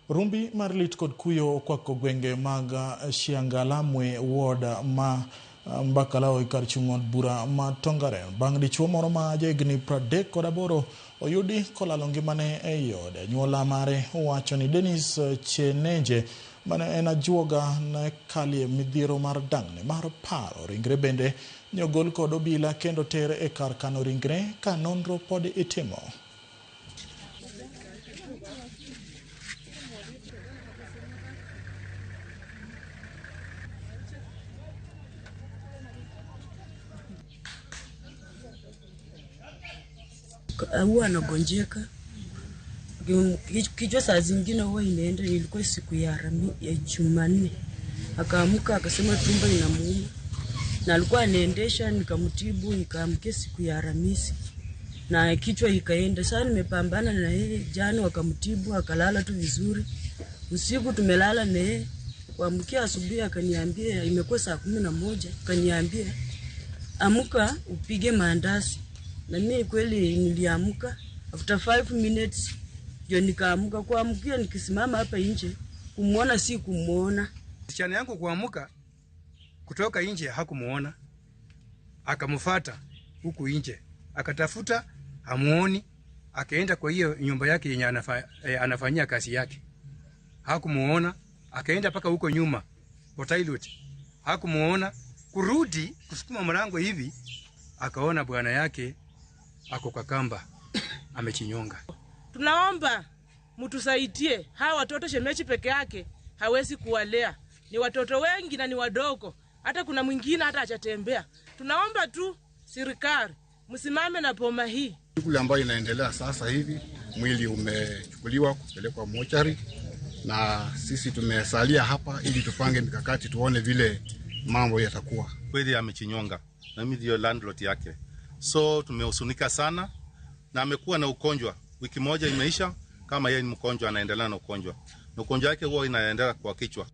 Rumbi marlit kod kuyo kwa kogwenge maga Shiangalamwe ward ma Mbakalao ikar chung'od bura ma Tongaren. Bang' dichuo moro ma jahigni 38 oyudi kolalo ngimane e yode. Nyuola mare wacho ni Dennis Chenenje mane en ajuoga ne kalie midhiero mar dang'ne mar paro. Ringre bende nyogol kod obila kendo ter e kar kano ringre ka nonro pod itimo. Huwa anagonjeka kichwa, saa zingine huwa inaenda. Ilikuwa siku ya Jumanne, akaamka akasema tumbo inamuuma, na alikuwa anaendesha, nikamtibu, nikaamke siku ya Alhamisi na kichwa ikaenda. Sasa nimepambana na yeye, jana wakamtibu akalala tu vizuri. Usiku tumelala na yeye, kuamkia asubuhi akaniambia imekuwa saa 11, akaniambia amka upige maandazi. Na mimi kweli niliamka, after 5 minutes ndio nikaamka. Kuamkia nikisimama hapa nje kumuona si kumuona. Msichana yangu kuamka kutoka nje hakumuona, akamfuata huku nje, akatafuta hamuoni, akaenda kwa hiyo nyumba yake yenye anafanyia kazi yake, hakumuona, akaenda paka huko nyuma kwa toilet, hakumuona. Kurudi kusukuma mlango hivi akaona bwana yake ako kwa kamba amechinyonga. Tunaomba mtusaidie, hawa watoto shemeji peke yake hawezi kuwalea, ni watoto wengi na ni wadogo, hata kuna mwingine hata hajatembea. Tunaomba tu serikali msimame na boma hii. Shughuli ambayo inaendelea sasa hivi, mwili umechukuliwa kupelekwa mochari na sisi tumesalia hapa ili tupange mikakati tuone vile mambo yatakuwa. Kweli amechinyonga na mimi ndio landlord yake. So tumehusunika sana, na amekuwa na ugonjwa. Wiki moja imeisha, kama yeye ni mgonjwa anaendelea na ugonjwa. Na ugonjwa wake huwa inaendelea kwa kichwa.